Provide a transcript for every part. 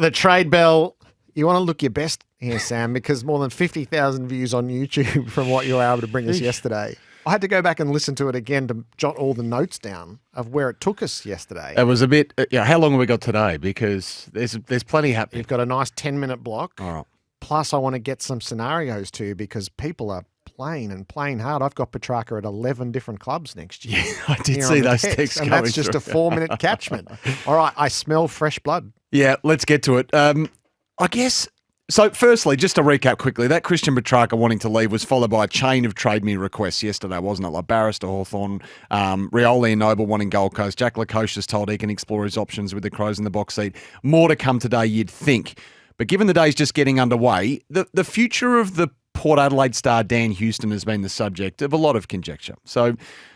the trade bell. You want to look your best here, Sam, because more than 50,000 views on YouTube from what you were able to bring us yesterday. I had to go back and listen to it again to jot all the notes down of where it took us yesterday. It was a bit. How long have we got today? Because there's plenty happening. You've got a nice 10-minute block. All right. Plus, I want to get some scenarios too because people are playing hard. I've got Petrarca at 11 different clubs next year. Yeah, I did see those texts and coming that's just through. a 4-minute catchment. All right, I smell fresh blood. Yeah, let's get to it. I guess. So, firstly, just to recap quickly, that Christian Petrarca wanting to leave was followed by a chain of trade me requests yesterday, wasn't it? Like Barrister Hawthorn, Rioli and Noble wanting Gold Coast. Jack Lacosha is told he can explore his options with the Crows in the box seat. More to come today, you'd think. But given the day's just getting underway, the future of the Port Adelaide star Dan Houston has been the subject of a lot of conjecture. So,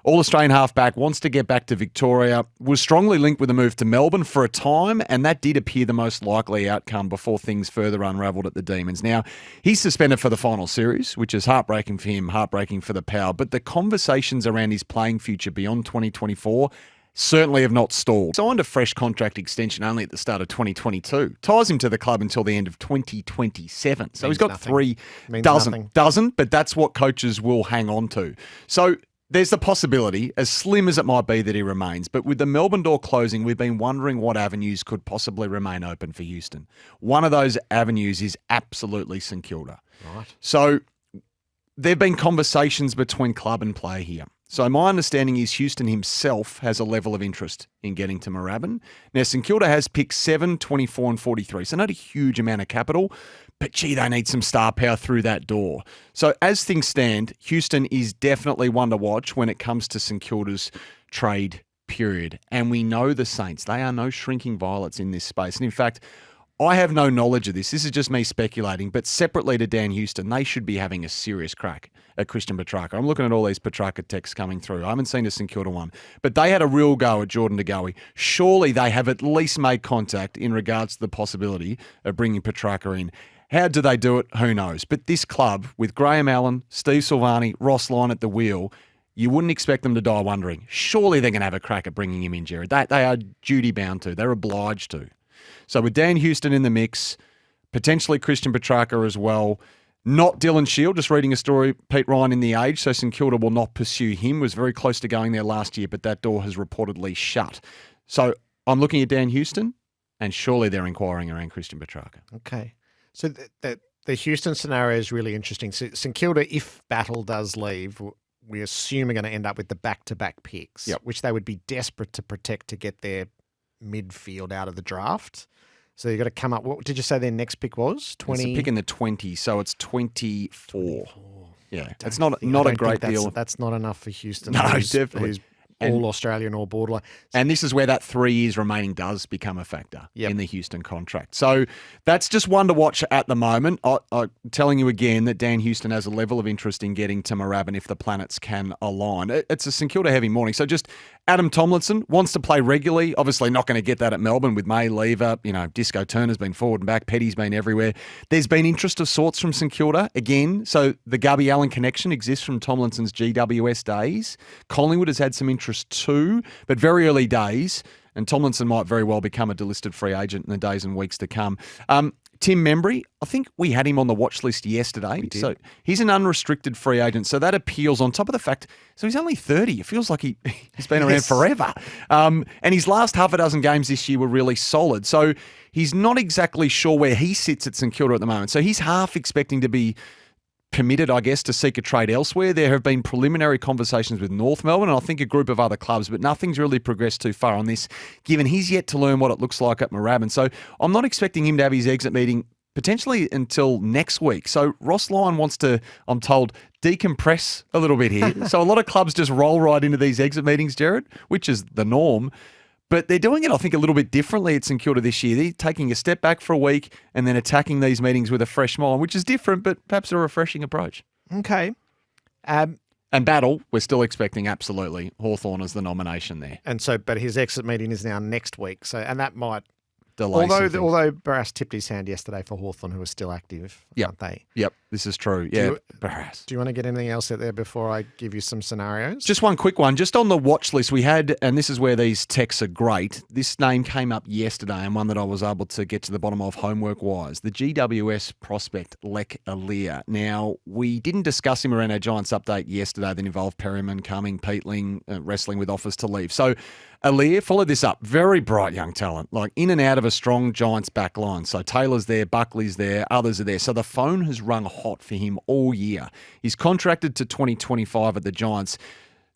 All-Australian halfback wants to get back to Victoria, was strongly linked with a move to Melbourne for a time, and that did appear the most likely outcome before things further unravelled at the Demons. Now, he's suspended for the final series, which is heartbreaking for him, heartbreaking for the Power, but the conversations around his playing future beyond 2024 certainly have not stalled. Signed a fresh contract extension only at the start of 2022. Ties him to the club until the end of 2027. So he's got nothing. Doesn't, but that's what coaches will hang on to. So there's the possibility, as slim as it might be, that he remains. But with the Melbourne door closing, we've been wondering what avenues could possibly remain open for Houston. One of those avenues is absolutely St Kilda. Right. So there have been conversations between club and player here. So my understanding is Houston himself has a level of interest in getting to Moorabbin. Now, St Kilda has picked 7, 24 and 43, so not a huge amount of capital, but gee, they need some star power through that door. So as things stand, Houston is definitely one to watch when it comes to St Kilda's trade period. And we know the Saints, they are no shrinking violets in this space. And in fact, I have no knowledge of this. This is just me speculating, but separately to Dan Houston, they should be having a serious crack at Christian Petrarca. I'm looking at all these Petrarca texts coming through. I haven't seen a St Kilda one, but they had a real go at Jordan De Goey. Surely they have at least made contact in regards to the possibility of bringing Petrarca in. How do they do it? Who knows? But this club, with Graham Allen, Steve Silvani, Ross Lyon at the wheel, you wouldn't expect them to die wondering. Surely they're going to have a crack at bringing him in, Gerard. They are duty-bound to. They're obliged to. So with Dan Houston in the mix, potentially Christian Petrarca as well, not Dylan Shield, just reading a story, Pete Ryan in The Age, so St Kilda will not pursue him, was very close to going there last year, but that door has reportedly shut. So I'm looking at Dan Houston, and surely they're inquiring around Christian Petrarca. Okay. So the Houston scenario is really interesting. So St Kilda, if Battle does leave, we assume are going to end up with the back-to-back picks, which they would be desperate to protect to get their midfield out of the draft. So you've got to come up. What did you say their next pick was? 20? It's a pick in the 20, so it's 24. Yeah, it's not a great deal. That's not enough for Houston. No, definitely. Who's all Australian or borderline. And this is where that 3 years remaining does become a factor in the Houston contract. So that's just one to watch at the moment. I'm telling you again that Dan Houston has a level of interest in getting to Moorabbin if the planets can align. It's a St Kilda heavy morning. So just Adam Tomlinson wants to play regularly. Obviously not going to get that at Melbourne with May Lever. Disco Turner's been forward and back. Petty's been everywhere. There's been interest of sorts from St Kilda again. So the Gubby Allen connection exists from Tomlinson's GWS days. Collingwood has had some interest too, but very early days, and Tomlinson might very well become a delisted free agent in the days and weeks to come. Tim Membry, I think we had him on the watch list yesterday. So he's an unrestricted free agent. So that appeals on top of the fact, so he's only 30. It feels like he's been around forever. And his last half a dozen games this year were really solid. So he's not exactly sure where he sits at St Kilda at the moment. So he's half expecting to be permitted, I guess, to seek a trade elsewhere. There have been preliminary conversations with North Melbourne and I think a group of other clubs, but nothing's really progressed too far on this, given he's yet to learn what it looks like at Moorabbin. So I'm not expecting him to have his exit meeting potentially until next week. So Ross Lyon wants to, I'm told, decompress a little bit here. So a lot of clubs just roll right into these exit meetings, Gerard, which is the norm. But they're doing it, I think, a little bit differently at St Kilda this year. They're taking a step back for a week and then attacking these meetings with a fresh mind, which is different, but perhaps a refreshing approach. Okay. And Battle, we're still expecting absolutely Hawthorn as the nomination there. And so, but his exit meeting is now next week. So, and that might delay. Although Barras tipped his hand yesterday for Hawthorn, who are still active, aren't they? Yep. This is true. Yeah, Barras. Do you want to get anything else out there before I give you some scenarios? Just one quick one. Just on the watch list we had, and this is where these texts are great. This name came up yesterday and one that I was able to get to the bottom of homework-wise. The GWS prospect, Lek Alir. Now, we didn't discuss him around our Giants update yesterday that involved Perryman, Cumming, Peatling, wrestling with offers to leave. So Alir, follow this up. Very bright young talent, like in and out of a strong Giants back line. So Taylor's there, Buckley's there, others are there. So the phone has rung hot for him all year. He's contracted to 2025 at the Giants.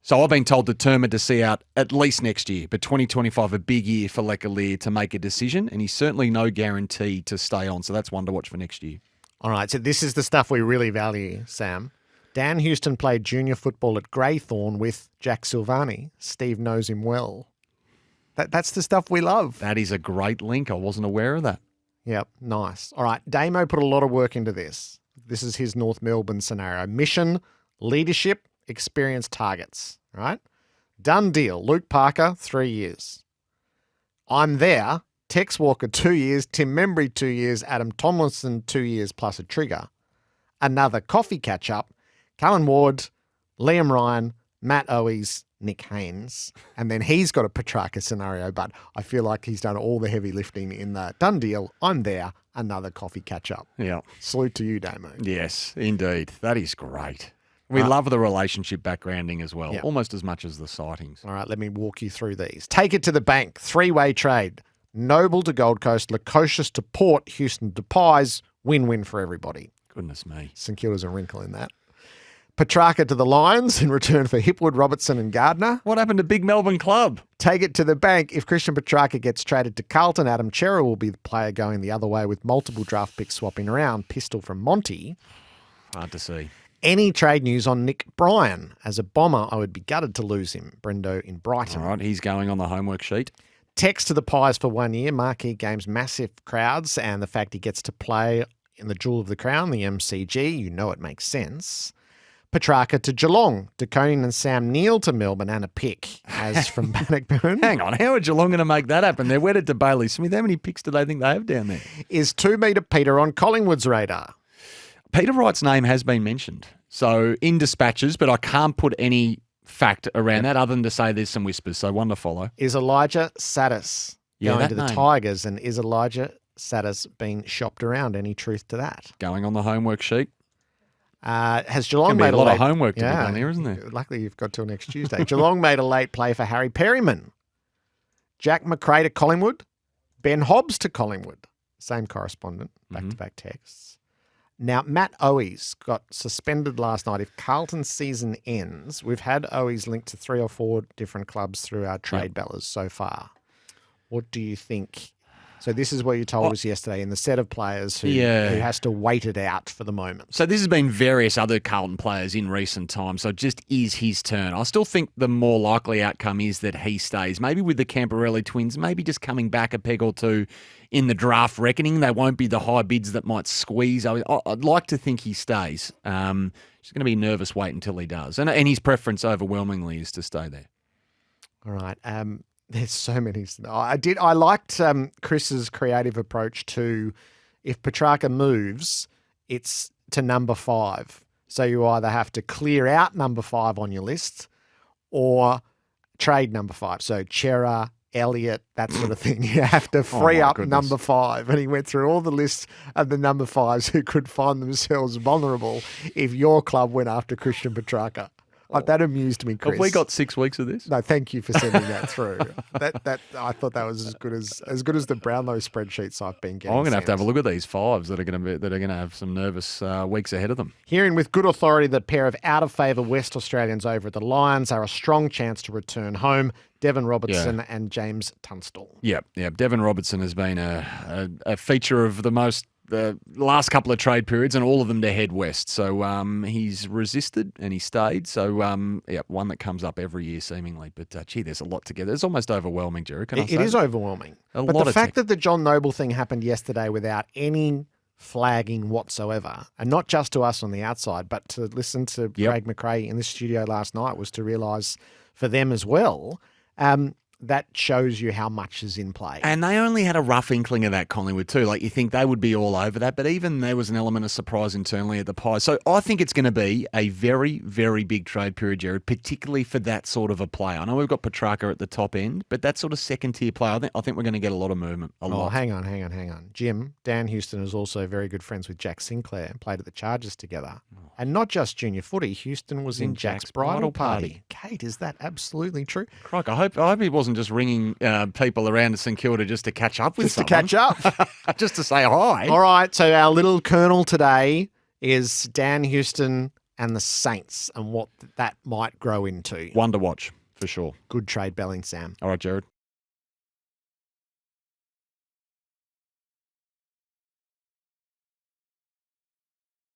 So I've been told determined to see out at least next year, but 2025 a big year for Lek Alir to make a decision, and he's certainly no guarantee to stay on. So that's one to watch for next year. All right, so this is the stuff we really value, Sam. Dan Houston played junior football at Greythorne with Jack Silvani. Steve knows him well. That's the stuff we love. That is a great link. I wasn't aware of that. Yep, nice. All right, Damo put a lot of work into this. This is his North Melbourne scenario. Mission, leadership, experience, targets. All right? Done deal. Luke Parker, 3 years. I'm there. Tex Walker, 2 years. Tim Membry, 2 years. Adam Tomlinson, 2 years plus a trigger. Another coffee catch-up. Cullen Ward, Liam Ryan, Matt Owies, Nick Haynes. And then he's got a Petrarca scenario, but I feel like he's done all the heavy lifting in the done deal. I'm there. Another coffee catch-up. Yeah. Salute to you, Damo. Yes, indeed. That is great. We love the relationship backgrounding as well, almost as much as the sightings. All right, let me walk you through these. Take it to the bank. 3-way trade. Noble to Gold Coast, Lukosius to Port, Houston to Pies. Win-win for everybody. Goodness me. St Kilda's a wrinkle in that. Petrarca to the Lions in return for Hipwood, Robertson and Gardner. What happened to Big Melbourne Club? Take it to the bank. If Christian Petrarca gets traded to Carlton, Adam Chera will be the player going the other way with multiple draft picks swapping around. Pistol from Monty. Hard to see. Any trade news on Nick Bryan? As a Bomber, I would be gutted to lose him. Brendo in Brighton. All right, he's going on the homework sheet. Text to the Pies for 1 year. Marquee games, massive crowds, and the fact he gets to play in the Jewel of the Crown, the MCG, you know it makes sense. Petrarca to Geelong, DeConing and Sam Neill to Melbourne, and a pick, as from Bannockburn. Hang on, how are Geelong going to make that happen? They're wedded to Bailey Smith. How many picks do they think they have down there? Is 2 metre Peter on Collingwood's radar? Peter Wright's name has been mentioned. So in dispatches, but I can't put any fact around that other than to say there's some whispers. So one to follow. Is Elijah Satis going to the Tigers, and is Elijah Satis being shopped around? Any truth to that? Going on the homework sheet. Has Geelong made a lot of homework to be done here, isn't there? Luckily, you've got till next Tuesday. Geelong made a late play for Harry Perryman. Jack McRae to Collingwood. Ben Hobbs to Collingwood. Same correspondent, back-to-back texts. Now, Matt Owies got suspended last night. If Carlton's season ends, we've had Owies linked to 3 or 4 different clubs through our trade ballers so far. What do you think? So this is what you told us yesterday in the set of players who has to wait it out for the moment. So this has been various other Carlton players in recent times. So it just is his turn. I still think the more likely outcome is that he stays. Maybe with the Camporelli twins, maybe just coming back a peg or two in the draft reckoning. They won't be the high bids that might squeeze. I'd like to think he stays. He's going to be nervous wait until he does. And his preference overwhelmingly is to stay there. All right. There's so many. I liked Chris's creative approach to if Petrarca moves, it's to number 5. So you either have to clear out number 5 on your list or trade number 5. So Chera, Elliott, that sort of thing. You have to free up number 5. And he went through all the lists of the number 5s who could find themselves vulnerable if your club went after Christian Petrarca. That amused me, Chris. Have we got 6 weeks of this? No, thank you for sending that through. That I thought that was as good as the Brownlow spreadsheets I've been getting. I'm going to have a look at these 5s that are going to have some nervous weeks ahead of them. Hearing with good authority that a pair of out of favour West Australians over at the Lions are a strong chance to return home. Devon Robertson and James Tunstall. Yeah. Devon Robertson has been a feature of the last couple of trade periods, and all of them to head west. So he's resisted and he stayed. So, one that comes up every year seemingly. But, there's a lot together. It's almost overwhelming, Jerry. It is overwhelming. But the fact that the John Noble thing happened yesterday without any flagging whatsoever, and not just to us on the outside, but to listen to Craig McRae in the studio last night was to realise for them as well. that shows you how much is in play. And they only had a rough inkling of that, Collingwood, too. Like, you think they would be all over that, but even there was an element of surprise internally at the Pies. So I think it's going to be a very, very big trade period, Gerard, particularly for that sort of a player. I know we've got Petrarca at the top end, but that sort of second-tier player, I think we're going to get a lot of movement. A lot. Hang on. Jim, Dan Houston is also very good friends with Jack Sinclair and played at the Chargers together. And not just junior footy, Houston was in Jack's bridal party. Kate, is that absolutely true? Crike, I hope he wasn't just ringing people around to St Kilda just to catch up with someone. Just to catch up. Just to say hi. All right, so our little kernel today is Dan Houston and the Saints and what that might grow into. One to watch, for sure. Good trade belling, Sam. All right, Gerard.